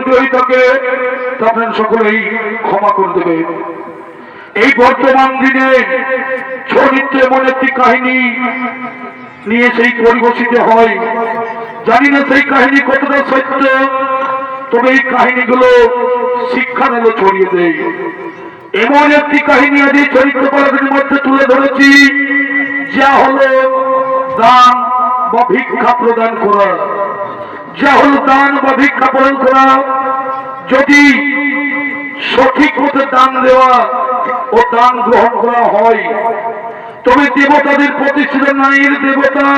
ত্রুটি হয়ে থাকে তখন সকলেই ক্ষমা করে দেবে। এই বর্তমান দিনে চরিত্র এমন একটি কাহিনী নিয়ে সেই পরিবেশিত হয়, জানি না সেই কাহিনী কতটা সত্য, তবে এই কাহিনীগুলো শিক্ষার আলো ছড়িয়ে দেয়। এমন একটি কাহিনী আজ এই চরিত্র কলাদের মধ্যে তুলে ধরেছি, যা হলো দান বা ভিক্ষা প্রদান করা। যা হলো দান বা ভিক্ষা প্রদান করা। যদি সঠিক মতো দান দেওয়া ও দান গ্রহণ করা হয়, তবে দেবতাদের প্রতিষ্ঠিত নারীর দেবতা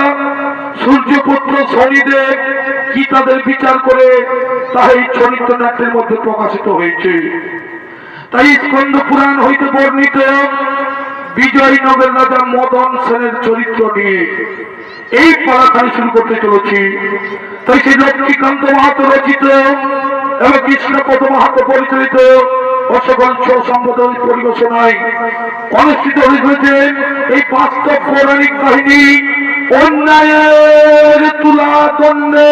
সূর্যপুত্র শনিদেব কি তাদের বিচার করে তা এই চরিত্র নাট্যের মধ্যে প্রকাশিত হয়েছে। তাই স্কন্দ পুরাণ হইতে বর্ণিত বিজয়নগর রাজা মদন সেনের চরিত্র নিয়ে এই পালাখানি শুরু করতে চলেছি। তাই সেই লক্ষ্মীকান্ত মাহাতো রচিত এবং কৃষ্ণপদ মাহাতো পরিচালিত সকল সম্বোধন পরিবেশনায় অনুষ্ঠিত হয়েছে এই বাস্তব পৌরাণিক কাহিনী অন্যায়ের তুলা দণ্ডে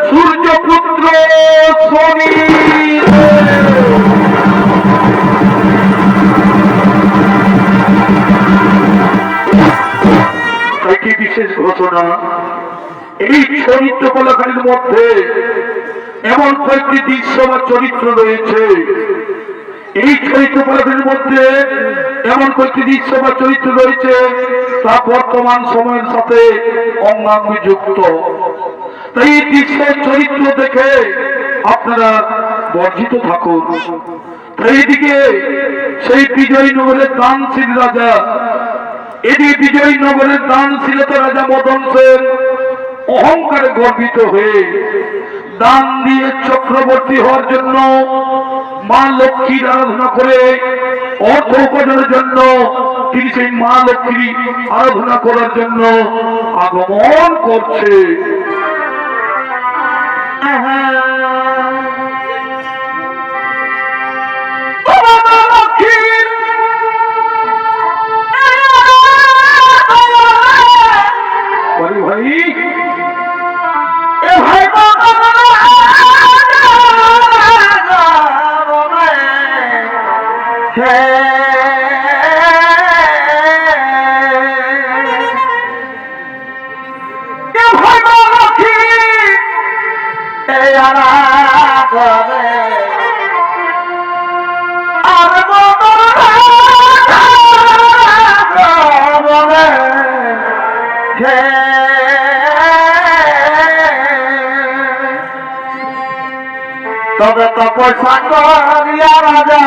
সূর্যপুত্র শনি। একটি বিশেষ ঘটনা, এই চরিত্র কলাকারীর মধ্যে এমন কয়েকটি দৃশ্য বা চরিত্র রয়েছে, এই চরিত্র কলাকারীর মধ্যে এমন কয়েকটি দৃশ্য বা চরিত্র রয়েছে তা বর্তমান সময়ের সাথে অঙ্গাঙ্গি যুক্ত। তাই এই দৃশ্য চরিত্র দেখে আপনারা বর্জিত থাকুন। এইদিকে সেই বিজয়নগরের দানশীল রাজা, এদিকে বিজয়নগরের দানশীলতা রাজা মদন সেন অহংকারে গর্বিত হয়ে দান দিয়ে চক্রবর্তী হওয়ার জন্য মা লক্ষ্মীর আরাধনা করে অর্থ উপার্জনের জন্য তিনি সেই মা লক্ষ্মীর আরাধনা করার জন্য আগমন করছে। ভাই তবে তপস্যা করিয়া রাজা,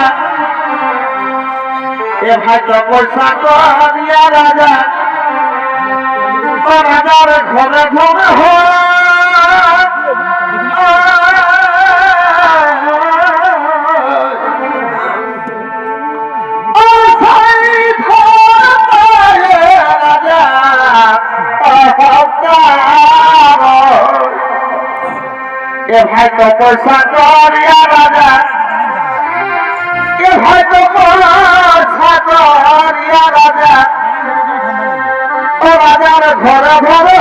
এ ভাই তপস্যা করিয়া রাজা রাজার ঘরে ঘরে এ ভাই তপস্যা করিয়া রাজা, এ ভাই তপস্যা করিয়া রাজা ও রাজার ঘরে ঘরে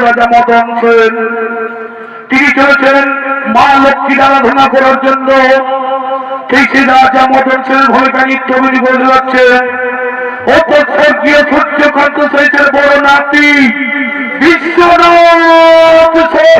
রাজা মদন সেন তিনি চলেছেন মা লক্ষ্মীর আরাধনা করার জন্য। সেই রাজা মদন সেনের ভূমিকা নিত্যমিনি বলে যাচ্ছে স্বর্গীয় সূর্যকান্ত সেনের বড় নাতি বিশ্বনাথ সেন।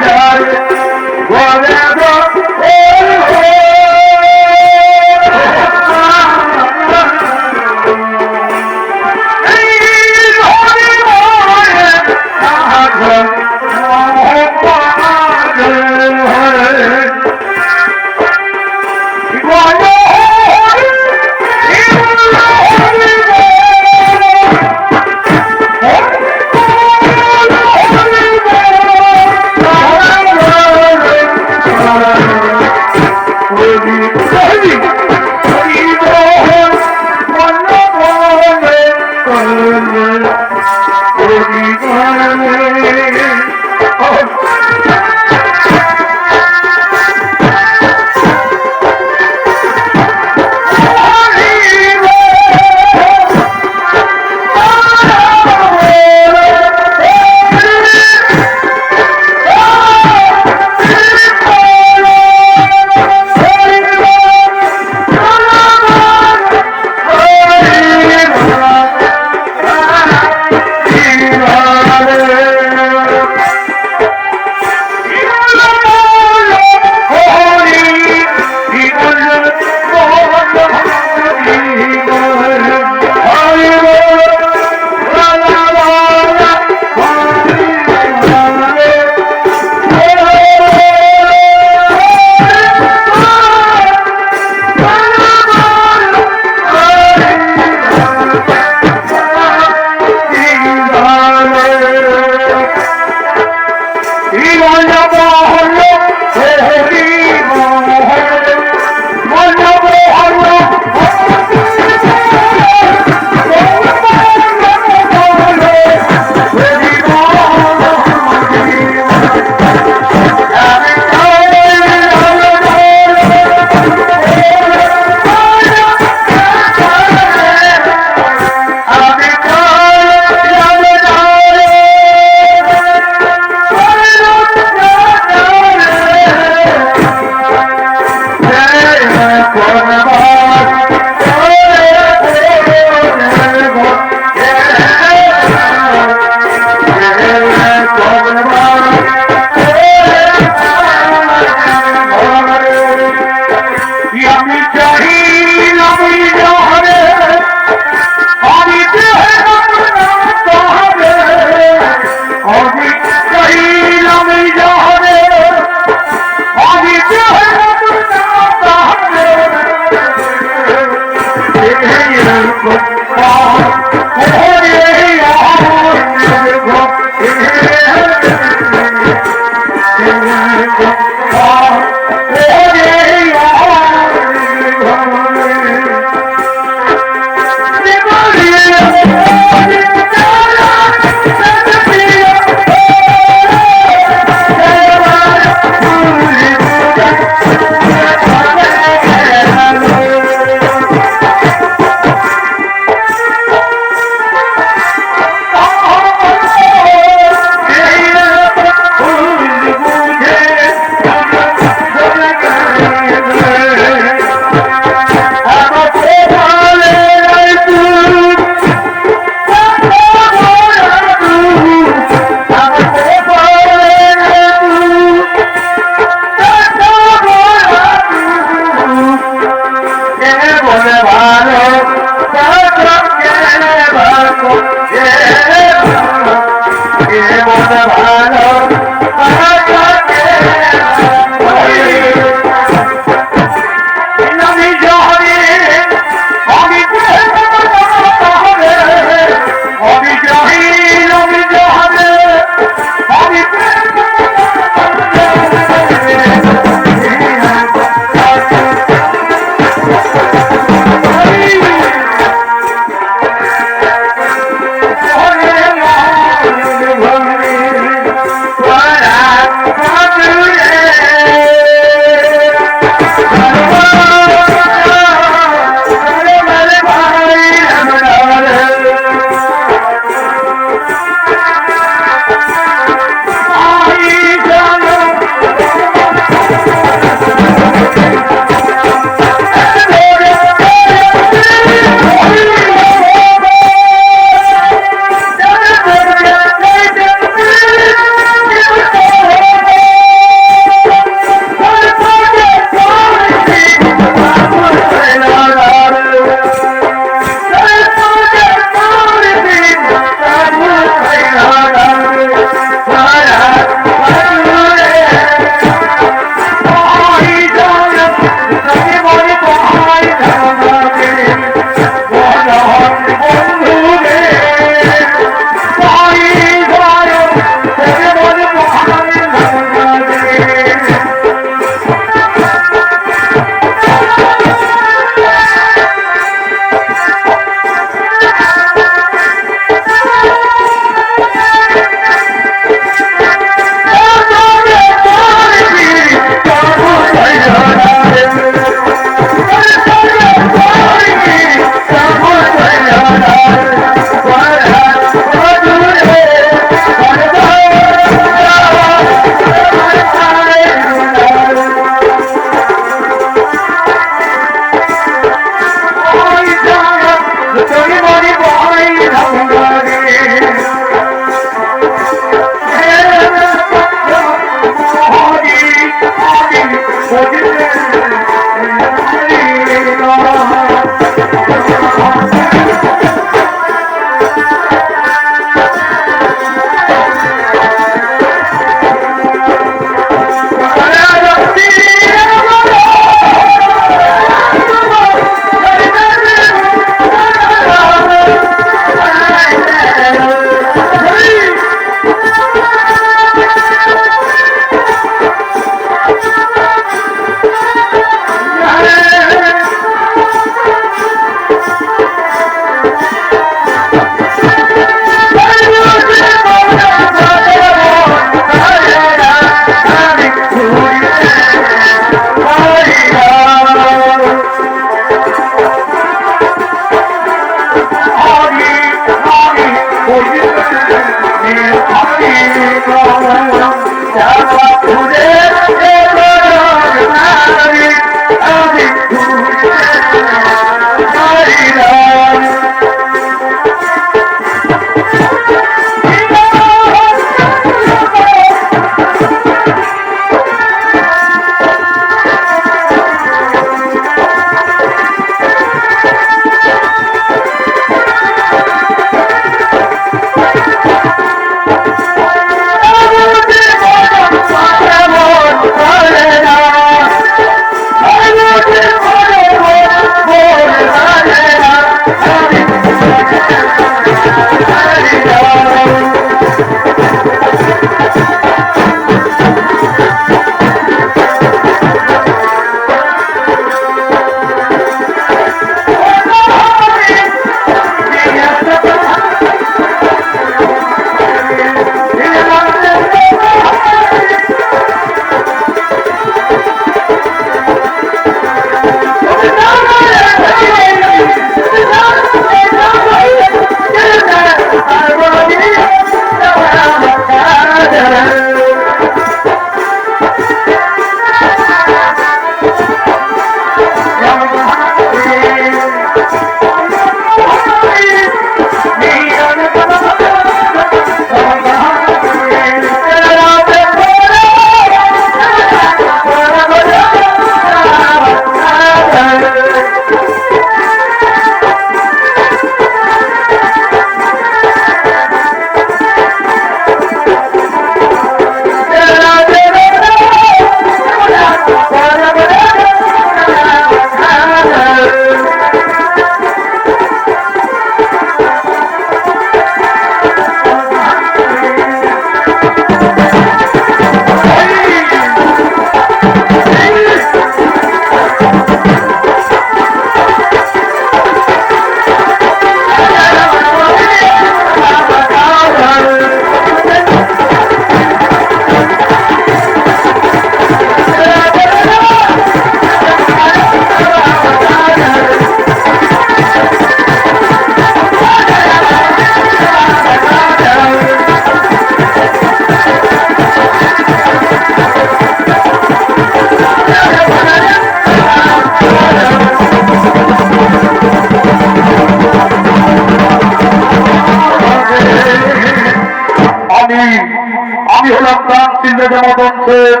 রাজা মদন সেন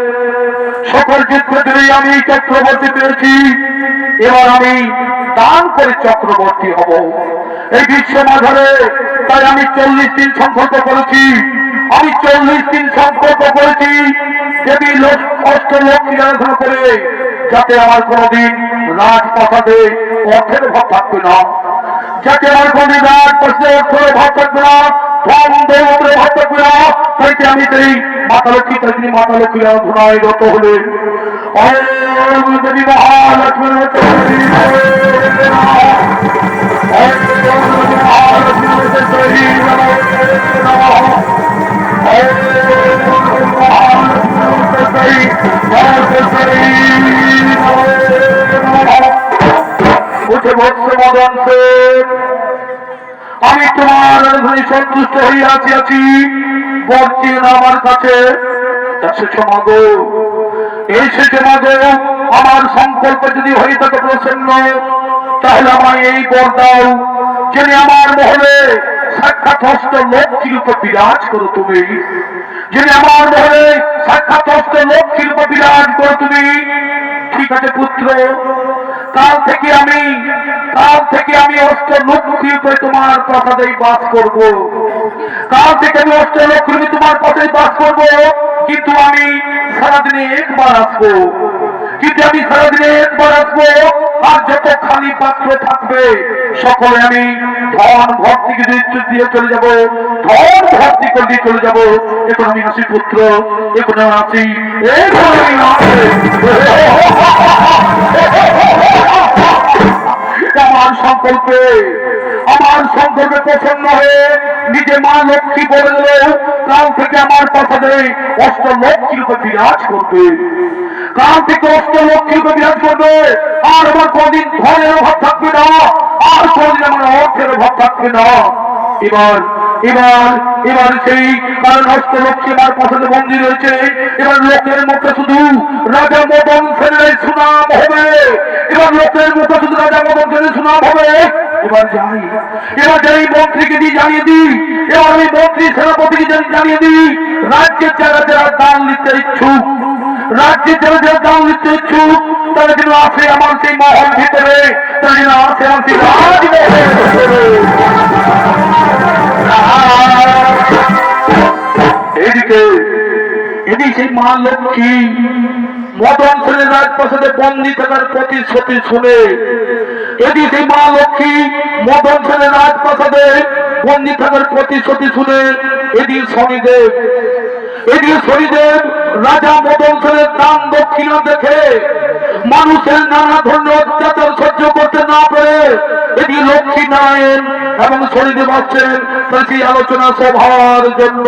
সকল যুদ্ধ জয়ী আমি চক্রবর্তী পেয়েছি, এবার আমি দান করে চক্রবর্তী হব এই বিশ্ব মাঝারে। তাই আমি 40 দিন সংকল্প করেছি, আমি 40 দিন সংকল্প করেছি দেবী অষ্টলক্ষ্মী আরাধনা করে, যাতে আমার কোনদিন রাজপ্রাসাদে অর্থের অভাব থাকবে না, যাতে আমার কোনদিন রাজপ্রাসাদে অর্থের অভাব থাকবে না, ধন দৌলতের অভাব থাকবে না। তাই আমি সেই মাতা লক্ষ্মী, তাই তিনি মাতা লক্ষ্মীর আরাধনায় রত হলেন। ওম দেবী মহালক্ষ্মী উঠে বসছে মদন সেন, আমি তোমার আরাধনায় সন্তুষ্ট হইয়াছি আছি, বলছেন আমার কাছে এসেছো মাগো, এসেছে মাগো। আমার সংকল্প যদি হয়ে থাকে প্রসন্ন, তাহলে আমায় এই বর দাও, যিনি আমার মহলে সাক্ষাৎ হস্ত লক্ষ্মীর উপর বিরাজ করো তুমি, যিনি আমার মহলে সাক্ষাৎ হস্ত লক্ষ্মীর উপর বিরাজ করো তুমি। ঠিক আছে পুত্র, কাল থেকে আমি অষ্ট লক্ষ্মীর উপরে তোমার প্রাসাদে বাস করব, কাল থেকে আমি অষ্ট লক্ষ্মী তোমার পাশে বাস করব। কিন্তু আমি সারাদিনে একবার আসবো, আর যত খালি পাত্র থাকবে সকলে আমি ধন ভর্তি দিয়ে চলে যাব, ধন ভর্তি করে দিয়ে চলে যাব। এখন আমি আসি পুত্র, এখন আসি। আমার সংকল্পে প্রসন্ন হয়ে নিজে মা লক্ষ্মী বলে দিল, কাল থেকে আমার প্রাসাদে অষ্ট লক্ষ্মীর উপর বিরাজ করবে, কাল থেকে অষ্ট লক্ষ্মীর উপর বিরাজ করবে। আর আমার কোনদিন ধনের অভাব থাকবে না, আর কোনদিন আমার অর্থের অভাব থাকবে না। এবার এবার এবার সেই কারণ অষ্ট লক্ষ্মী আমার প্রাসাদে বন্দী রয়েছে। এবার লোকের মুখে শুধু রাজা মদন সেনের সুনাম হবে, এবার লোকের মুখে শুধু রাজা মদন সেনের সুনাম হবে। এবার যাই মন্ত্রীকে দিয়ে জানিয়ে দিই, এবার আমি মন্ত্রী সেনাপতিকে জানিয়ে দিই, রাজ্যের যারা দান নিতে ইচ্ছুক, তারা যেন আসে আমার সেই মহল ভিতরে, তারা যেন আসে আমার সেই রাজমহল। এদিকে সেই মা লক্ষ্মী মদন সেনের রাজপ্রাসাদে বন্দী থাকার প্রতিশ্রুতি শুনে, এদিকে সেই মা লক্ষ্মী মদন সেনের রাজপ্রাসাদে বন্দী থাকার প্রতিশ্রুতি শুনে এদিকে শনিদেব রাজা মদন সেনের দান দক্ষিণা দেখে মানুষের নানা ধরনের অত্যাচার সহ্য করতে না পেরে এদিকে লক্ষ্মী নারায়ণ এবং শনিদেব আসছেন সেই আলোচনা সভার জন্য।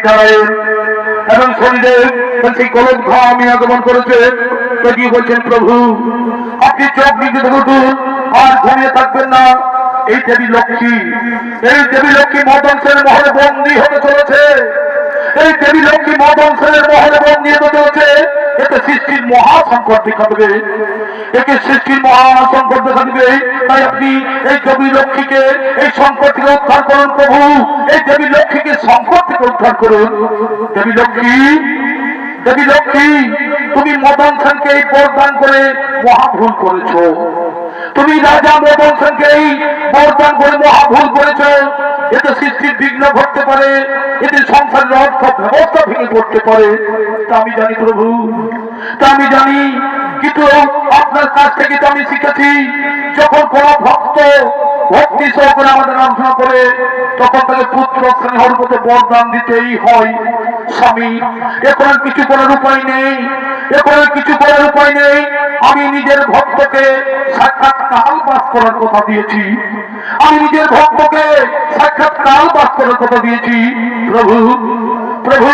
নারায়ণ এবং শরীরে সেই কলক ধামে আগমন করেছে। কি বলছেন প্রভু, আপনি চোখ দিতে দেখুন আর ঘুমিয়ে থাকবেন না। এই দেবী লক্ষ্মী, এই দেবী লক্ষ্মী মদন সেনের মহলে বন্দী হতে চলেছে। এই দেবী লক্ষ্মী মদন সেনের মহলে বন্দী হতে চলেছে। এতে সৃষ্টির মহাসংকট দেখা দেবে, একে সৃষ্টির মহাসংকট দেখা দিবে। তাই আপনি এই দেবী লক্ষ্মীকে এই সংকট থেকে উদ্ধার করুন প্রভু, এই দেবী লক্ষ্মীকে সংকট থেকে উদ্ধার করুন। দেবী লক্ষ্মী, দেবী লক্ষ্মী, তুমি মদন সেনকে এই বরদান করে মহাভুল করেছ। তুমি রাজা মদন সেনকে এই বরদান করে মহাভুল করেছ। এতে সৃষ্টির বিঘ্ন ঘটতে পারে, এতে সংসারের অর্থ ব্যবস্থা ভেঙে পড়তে পারে। তা আমি জানি প্রভু, তা আমি জানি, কিন্তু আপনার কাছ থেকে তো আমি শিখেছি, যখন কোন ভক্ত ভক্তি সহকারে আমাদের আরাধনা করে তখন তাকে পুত্র স্নেহর মতো বরদান দিতেই হয়। স্বামী, এখন কিছু করার উপায় নেই, এখন কিছু করার উপায় নেই। আমি নিজের ভক্তকে সাক্ষাৎ কাল বাস করার কথা দিয়েছি, আমি নিজের ভক্তকে সাক্ষাৎ কাল বাস করার কথা দিয়েছি। প্রভু, প্রভু,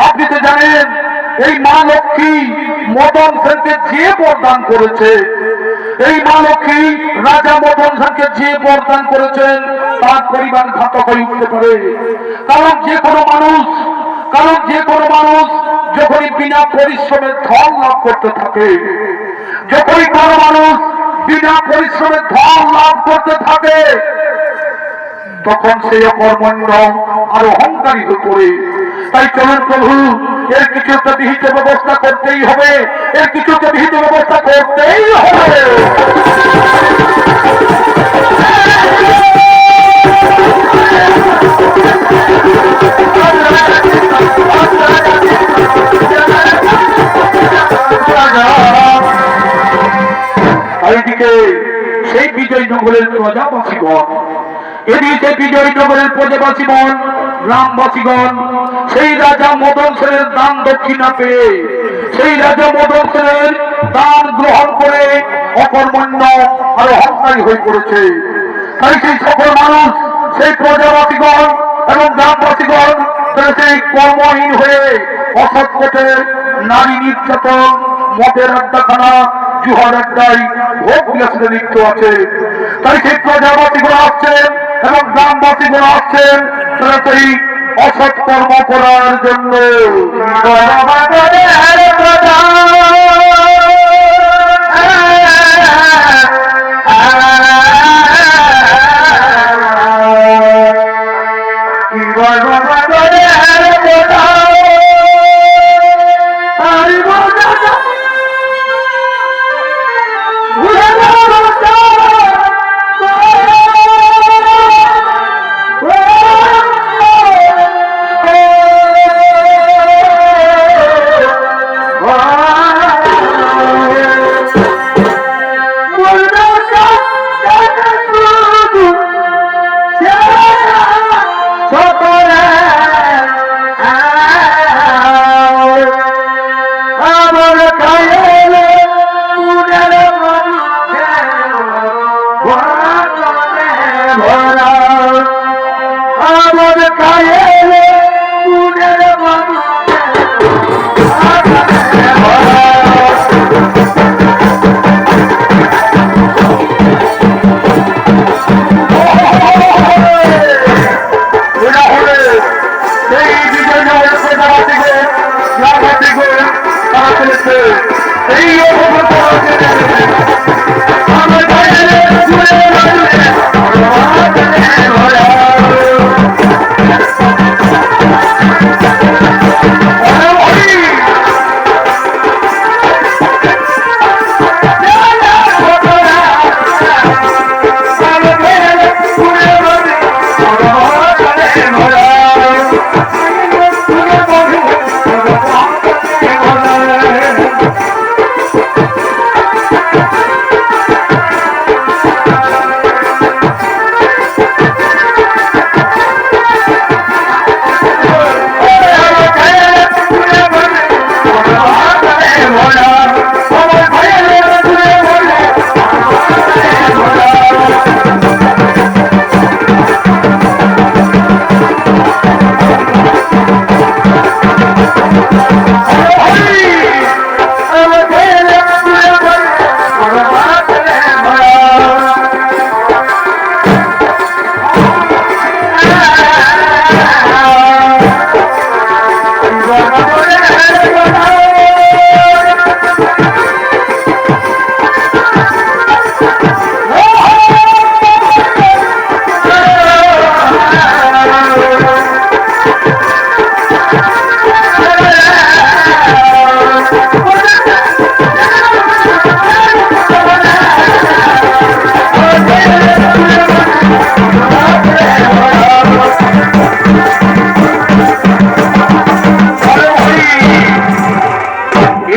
আপনি তো জানেন এই মা লক্ষ্মী মদন সেনকে যে বরদান করেছে, এই মা লক্ষ্মী রাজা মদন সেনকে যে বরদান করেছেন তার পরিবার ঘাতক হয়ে উঠতে পারে। কারণ যে কোনো মানুষ, কারণ যে কোনো মানুষ যখনই বিনা পরিশ্রমে ধন লাভ করতে থাকে, যখনই কোনো মানুষ বিনা পরিশ্রমে ধন লাভ করতে থাকে, তখন সেই অকর্মণ্য আর অহংকারী হয়ে পড়ে। তাই চলুন প্রভু, এর কিছু একটা বিহিত ব্যবস্থা করতেই হবে, এর কিছু একটা বিহিত ব্যবস্থা করতেই হবে। এইদিকে সেই বিজয়নগরের প্রজাবাসীগণ, এদিকে বিজয়নগরের প্রজাবাসীগণ, গ্রামবাসীগণ সেই রাজা মদন সেনের দান দক্ষিণা পেয়ে, সেই রাজা মদন সেনের দান গ্রহণ করে অকর্মণ্য আর অহংকারী হয়ে পড়েছে। তাই সেই সকল মানুষ, সেই প্রজাবাসীগণ এবং গ্রামবাসীগণ সেই কর্মহীন হয়ে অসৎ পথে নারী নির্যাতন, মদের আড্ডাখানা, জুহার আড্ডায় ভোগ বিলাসিতে লিপ্ত আছে। তাই সেই প্রজাবাসীগুলো আসছেন এবং গ্রামবাসীগুলো আসছেন তারা সেই অসৎ কর্ম করার জন্য।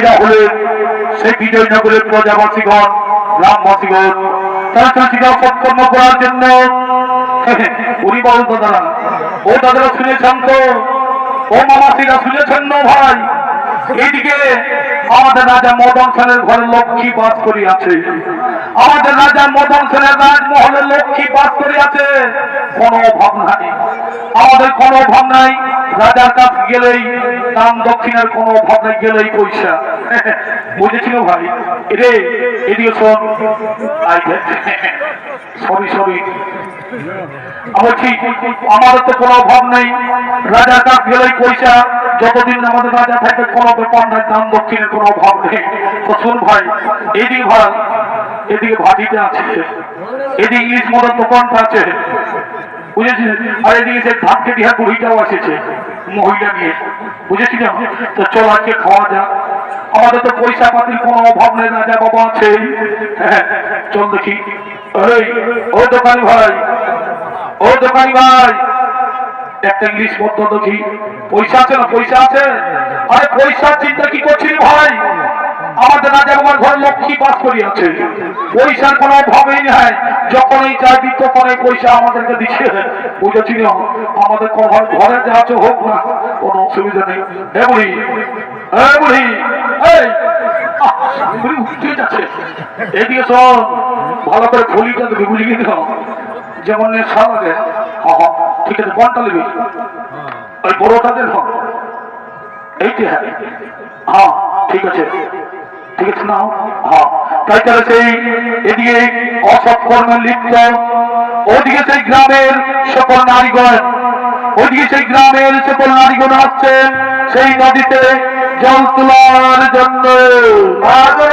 বিজয়ীরা হলেন সেই বিজয়নগরের প্রজাবাসীগণ, গ্রামবাসীগণ। তারা চাষিরা সৎকর্ম করার জন্য উনি বল দাদারা, ও দাদারা শুনেছেন তো, ও মামাসিরা শুনেছেন না ভাই, এইদিকে আমাদের রাজা মদন সেনের ঘরে লক্ষ্মী বাস করিয়াছে, আমাদের রাজা মদন সেনের রাজমহলে লক্ষ্মী বাস করিয়াছে। কোনো অভাব নাই, আমাদের কোনো অভাব নাই। রাজার কাছ গেলেই দান দক্ষিণের কোনো অভাব নাই, গেলেই পয়সা। বুঝেছিল ভাই? রে এদিকে শোন, সরি সরি, বলছি আমাদের তো কোনো অভাব নেই, রাজার কাছ গেলেই পয়সা। যতদিন আমাদের রাজা থাকে কোনো ব্যাপার নাই, দান দক্ষিণের কোনো অভাব নেই। তো শোন ভাই, এদিকে ভাই, এদিকে ভাটিটা আছে, এদিকে ইংলিশ মদের দোকানটা আছে, বুঝেছিস? আর এদিকে সে ধান কেটিয়া বুড়িটাও এসেছে মহিলা নিয়ে, বুঝেছিল? তো চল আজকে খাওয়া যাক, আমাদের তো পয়সা পাতির কোনো অভাব নেই, রাজা বাবা আছে। হ্যাঁ চল দেখি। ও দোকানি ভাই, ও দোকানি ভাই, একটা ইংলিশ মদ দেখি, পয়সা আছে না? পয়সা আছে? আরে পয়সার চিন্তা কি করছিস ভাই, আমাদের রাজা বাবার ঘরে লক্ষ্মী বাস করিয়াছে, পয়সার কোনো অভাবই নাই। যখন এই চাইবি তখন এই পয়সা আমাদেরকে দিচ্ছে, বুঝেছিল? আমাদের ঘরে যা আছে হোক না, কোনো অসুবিধা নেই। হে বুড়ি, হে বুড়ি, ঠিক আছে এদিকে শোন, ভালো করে ফলিটা দেবে, বুঝলি না? যেমন নেশা লাগে। হ্যাঁ ঠিক আছে, কোনটা নেবে? ওই বড়টা দেন। এইটি হ্যাঁ, হ্যাঁ ঠিক আছে, ঠিক আছে না? হ্যাঁ তাই তাহলে সেই এদিকে অসৎ কর্মে লিপ্ত, ওদিকে সেই গ্রামের সকল নারীগণ, ওদিকে সেই গ্রামের সকল নারীগণ আসছেন সেই নদীতে জল তোলার জন্য। Oh,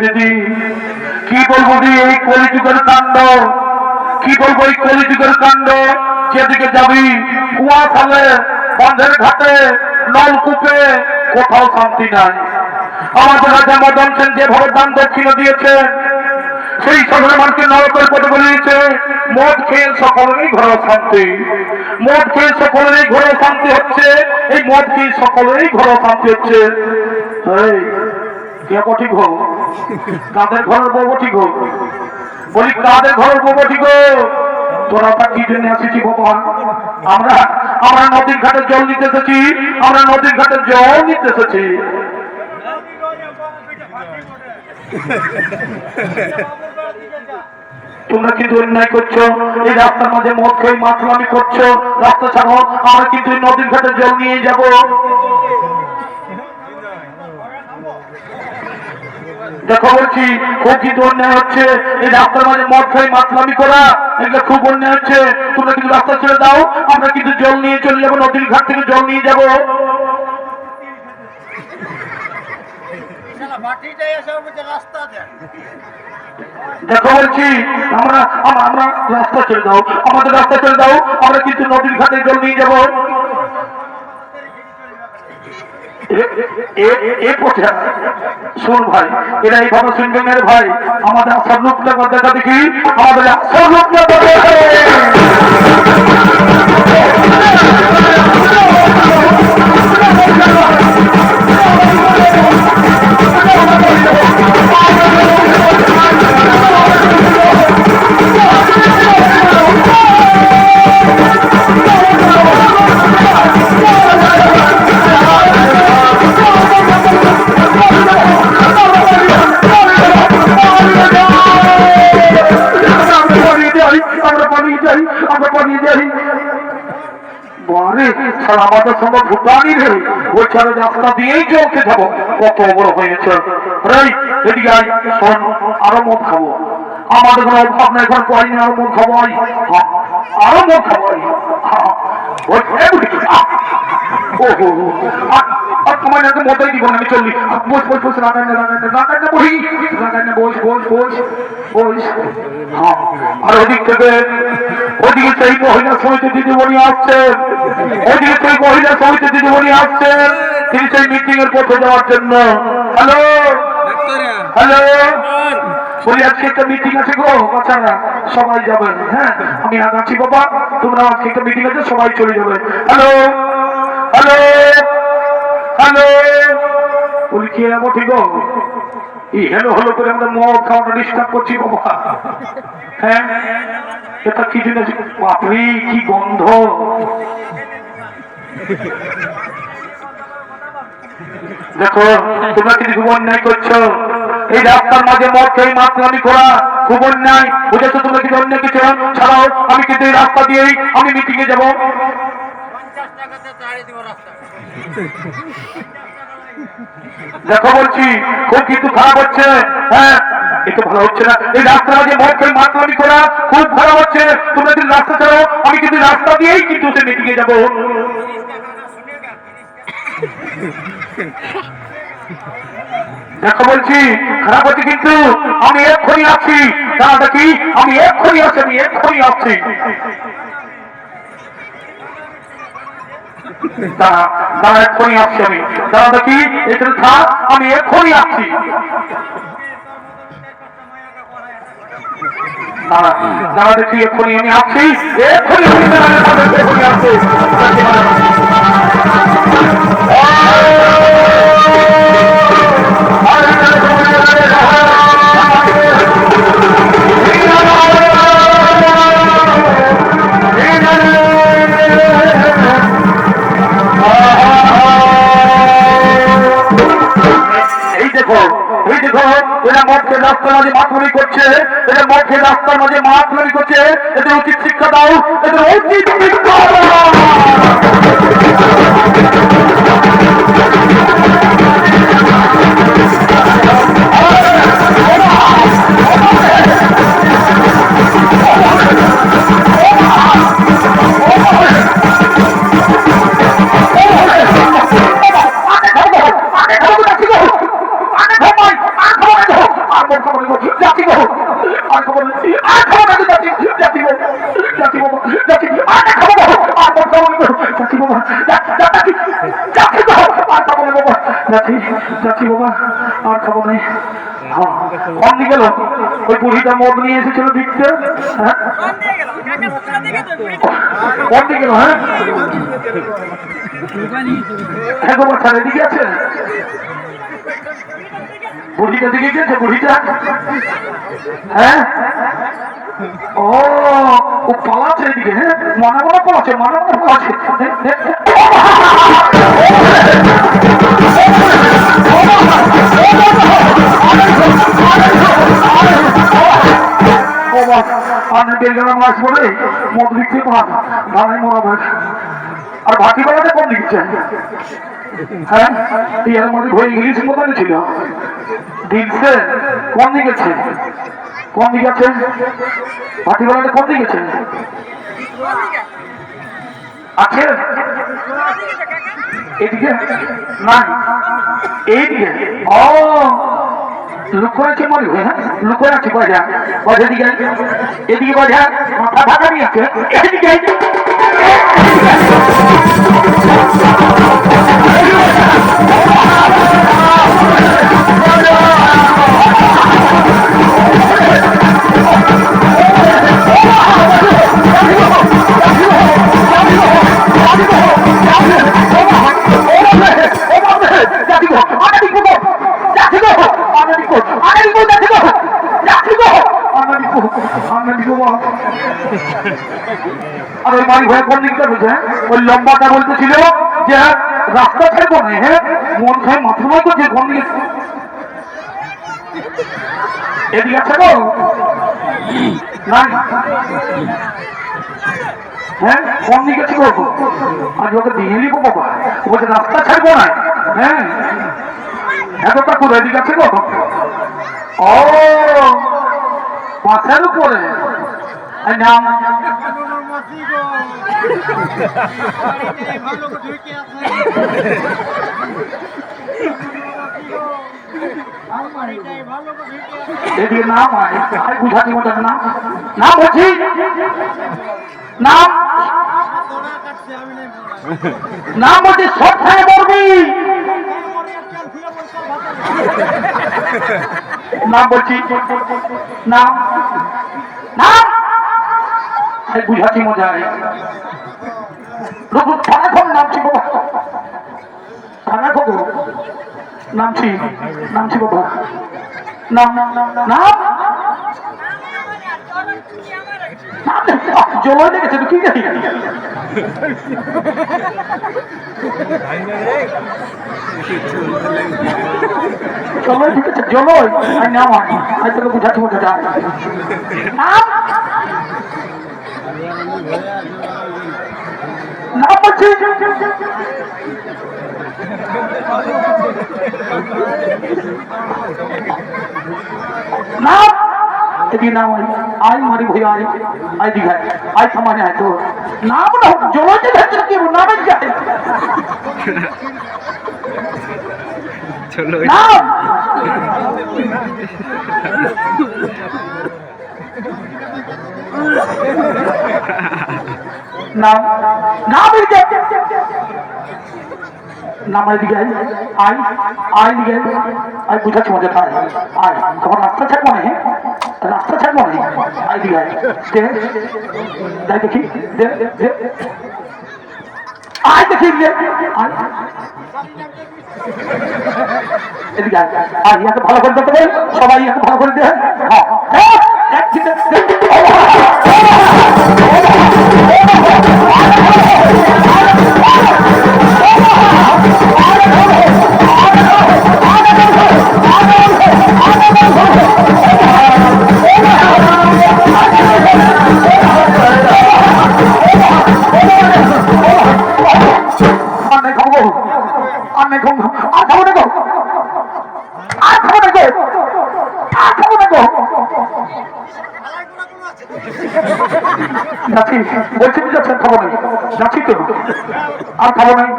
দিদি কি বলবো দিদি এই কলিযুগের কাণ্ড কি বলবো এই কলিযুগের কাণ্ড যেদিকে যাবি কুয়া খালে বন্ধের ঘাটে নলকূপে কোথাও শান্তি নাই আমাদের রাজা মদন সেন যেভাবে দান দক্ষিণ দিয়েছেন সেই সাধারণ মানুষকে নরকের পথে বলিয়েছে মদ খেয়ে সকলেরই ঘরে শান্তি মদ খেয়ে সকলেরই ঘরে শান্তি হচ্ছে এই মদ খেয়ে সকলেরই ঘরে শান্তি হচ্ছে কে ঠিক হোক কাদের ঘরের বউ ঠিক হোক বলি কাদের ঘরের বউ ঠিক হোক তোরা তা কি জন্য আসিছি ভগবান আমরা আমরা নদীর ঘাটে জল নিতে এসেছি আমরা নদীর ঘাটে জল নিতে এসেছি তোমরা কিন্তু অন্যায় করছো এই রাস্তার মাঝে মদ খেয়ে মাতলামি করছো রাস্তা ছাড়ো আমরা কিন্তু নদীর ঘাটে জল নিয়ে যাব দেখো বলছি খুব কিন্তু অন্যায় হচ্ছে এই রাস্তার মাঝে মদ খাই মাতলামি করা এগুলো খুব অন্যায় হচ্ছে তোমরা কিন্তু রাস্তা ছেড়ে দাও আমরা কিন্তু জল নিয়ে চলে যাবো নদীর ঘাট থেকে জল নিয়ে যাবো দেখো বলছি আমরা আমরা রাস্তা ছেড়ে দাও আমাদের রাস্তা ছেড়ে দাও আমরা কিন্তু নদীর ঘাটে জল নিয়ে যাবো শোন ভাই এরা এইভাবে শুনবেন ভাই আমাদের আসার লোকটা দেখা দেখি আমাদের আসার লোকটা আমাদের সঙ্গে ভুটানি রে ওই ছাড়া রাস্তা দিয়েই চলতে যাবো কত বড় হয়েছে এদিকে শোন আরো মদ খাবো আমাদের কোনো অভাব না এখন পাইনি আরো মদ খাবো আরো মদ খাবো তোমার মতাই দিব আমি চললি বস বস বস রাগান্না বই রাগান্না বস বস বস বস আর ওদিক থেকে ওদিকে সেই মহিলা সমিতি দিদিমণি আসছেন ওদিকে সেই মহিলা সমিতি দিদিমণি আসছেন তিনি সেই মিটিং এর পথে যাওয়ার জন্য হ্যালো হ্যালো বলি আজকে একটা মিটিং আছে গো বাচ্চারা সবাই যাবেন হ্যাঁ আমি আগাচ্ছি বাবা তোমরা আজকে একটা মিটিং আছে সবাই চলে যাবে হ্যালো হ্যালো হ্যালো বলি কি যাবো ঠিক এই হ্যালো হ্যালো করে আমরা মদ খাওয়াটা ডিস্টার্ব করছি বাবা হ্যাঁ এটা কি জিনিস বাপরে কি গন্ধ দেখো তোমরা কি খুব অন্যায় করছো এই রাস্তার মাঝে মদ খেয়ে মাতলামি করা খুব অন্যায় বুঝেছো তোমরা কি অন্যায় কিছু ছাড়াও আমি কিন্তু এই রাস্তা দিয়েই আমি মিটিং এ যাবো দেখো বলছি খুব কিন্তু খারাপ হচ্ছে হ্যাঁ একটু ভালো হচ্ছে না এই রাস্তা মাঝে মদ খেয়ে মাতলামি করা খুব খারাপ হচ্ছে তোমরা যদি রাস্তা ছাড়াও আমি কিন্তু রাস্তা দিয়েই কিন্তু মিটিং এ যাবো দেখো বলছি খারাপ হচ্ছে কিন্তু আমি এক্ষুনি আছি। দাঁড়া দেখি, আমি এক্ষুনি আছি, আমি এক্ষুনি আছি। দাঁড়া এক্ষুনি আসছি আমি। দাঁড়া দেখি এখানে থাক, আমি এক্ষুনি আসছি। দাঁড়া দেখি এক্ষুনি আমি আসছি, এক্ষুনি আসছি। এরা মঠকে রাস্তার মাঝে মাতলামি করছে, এরা মঠকে রাস্তার মাঝে মাতলামি করছে। এদের উচিত শিক্ষা দাও, এদের উচিত শিক্ষা দাও। ওই বুড়িটা মদ নিয়ে এসেছিল দিকতে। হ্যাঁ গেল। হ্যাঁ হ্যাঁ বাবা স্যার এদিকে আছে, বুড়িটা দিকে গেছে বুড়িটা। হ্যাঁ ও পালাচ্ছে এদিকে। হ্যাঁ মনে মনে পালাচ্ছে, মনে মনে পালাচ্ছে। মাস পরে মদ দিচ্ছে ধানে মরা ভাগ। আর ভাতি বেলাটা কম দিচ্ছে। হ্যাঁ এর মধ্যে ঘরে ইংলিশ মতন ছিল দিচ্ছে। কোন দিকে গেছে, কোন দিকে আছে ভাতি বেলাটা, কোন দিকে গেছে আছে? এদিকে না, এইদিকে। ও লুকোয় আছে মনে হয়। হ্যাঁ লুকোয় আছে, বাজা বাজা দিকে, এদিকে বাজা মাথা ঢাকা নিয়ে আছে এদিকে। আর ওই বাড়ি ঘরে কোন দিকটা বুঝে ওই লম্বাটা বলতেছিল যে রাস্তা ছাড়বো না। হ্যাঁ মন খায় মাথা করছে কোন দিকে, এদিকে আছে গো না। হ্যাঁ কোন দিকে আছে গো? আজ ওকে দিয়ে নিবো বাবা, বলছে রাস্তা ছাড়বো না। হ্যাঁ এতটা করে এদিকে আছে গো। ও মাথার উপরে নাম এদিকে নাম বুঝাতে মতো নাম নাম বলছি নাম নাম বলছি সব থেকে বলবি নাম বলছি নাম নাম বুঝাচ্ছি মজায় নামছি বাবা, থানা খবর নামছি নামছি বাবা। নাম নাম জল লেগেছে তো কি জানি। চলো ঠিক আছে জল নাম আজ তোকে বুঝাচ্ছি মজা নাম নাম বলছি নাম এদিকে নাম আই মারি ভैया আই দিঘায় আই সামানে আয় তো নাম না জল যে নামের যায় নাম নাম নাম নাম এদিকে আয় আয় দিকে আয় বুঝাচ্ছি মজা খায় আয় তখন রাস্তা ছাড়বো না রাস্তা ছাড়বো না আয় দিকে আয় যাই দেখি আয় দেখি এদিকে আয় ইয়াকে ভালো করে দিতে পারে সবাই ইয়াকে ভালো করে দেয় যাচ্ছি বলছি যাচ্ছেন খাবো নাই যাচ্ছি তো আর খাবো নাই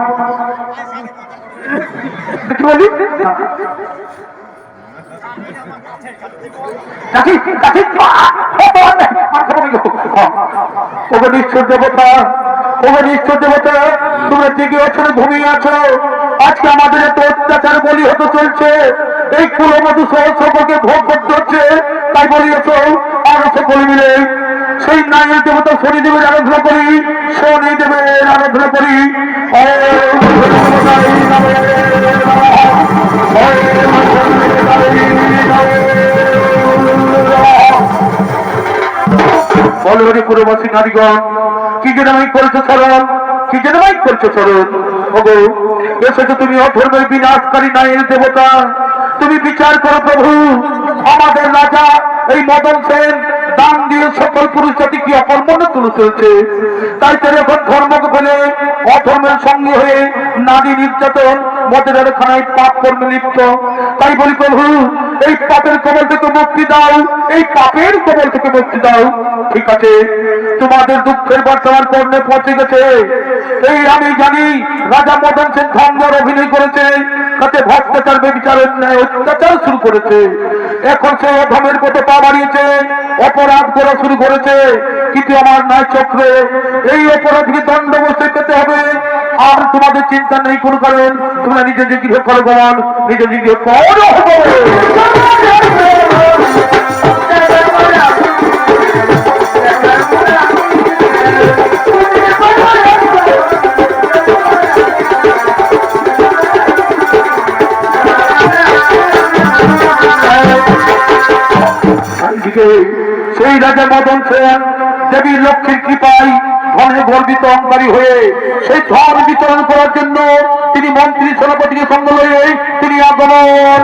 কি বলি নিশ্চয় দেবতা নিশ্চয় দেবতা তোমরা জেগে আছো ঘুমিয়ে আছো আজকে আমাদের এত অত্যাচার বলি হতে চলছে এই কুলমধু সকলকে ভোগ করতে হচ্ছে তাই বলিয়েছ আমরা সকলে মিলে সেই নাইয়ের দেবতা শনিদেবের আরাধনা করি শনিদেবের আরাধনা করি বলবারি পুরবাসী নারীগণ কি যেন আমি করেছো স্মরণ কি যেন আমি করছো স্মরণ ওগো এসেছো তুমি অধর্মের বিনাশকারী নাইয়ের দেবতা তুমি বিচার করো প্রভু আমাদের রাজা এই মদন সেন দান দিয়ে সকল পুরুষ জাতি কি অকর্মণ্য তুলে চলছে তাই তারা এখন ধর্মকে ফেলে অধর্মের সঙ্গে হয়ে নারী নির্যাতন মদের খানায় পাপ কর্মে লিপ্ত তাই বলি প্রভু এই পাপের কবল থেকে মুক্তি দাও এই পাপের কবল থেকে মুক্তি দাও ঠিক আছে তোমাদের দুঃখের বর্তমান কর্ণে পৌঁছে গেছে এই আমি জানি রাজা মদন সেন ধর্মের অভিনয় করেছে তাতে ভ্রষ্টাচার বেবিচারের ন্যায় অত্যাচার শুরু করেছে এখন সে অধমের পথে পা বাড়িয়েছে অপরাধ করা শুরু করেছে কিন্তু আমার ন্যায় চক্রে এই অপরাধকে দণ্ড বসে পেতে হবে আর তোমাদের চিন্তা নেই কোনো কারণ তোমরা নিজের জিজ্ঞেস করো ভগবান নিজের জিজ্ঞেস করো সেই রাজা মদন সেন দেবীর লক্ষ্মীর কৃপায় ধনে গর্বিত অহংকারী হয়ে সেই ধন বিতরণ করার জন্য তিনি মন্ত্রী সেনাপতিকে সঙ্গে লয়ে তিনি আগমন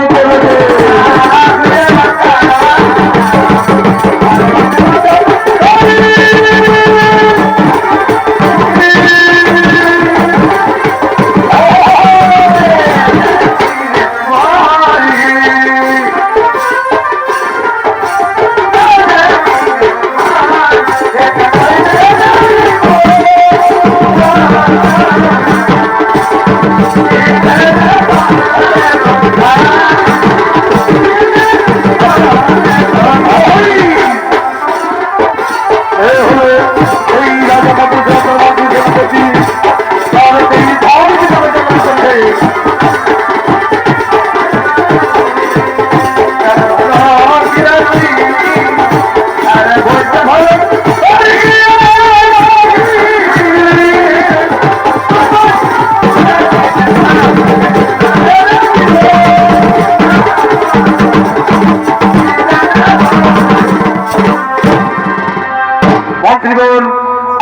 করেছেন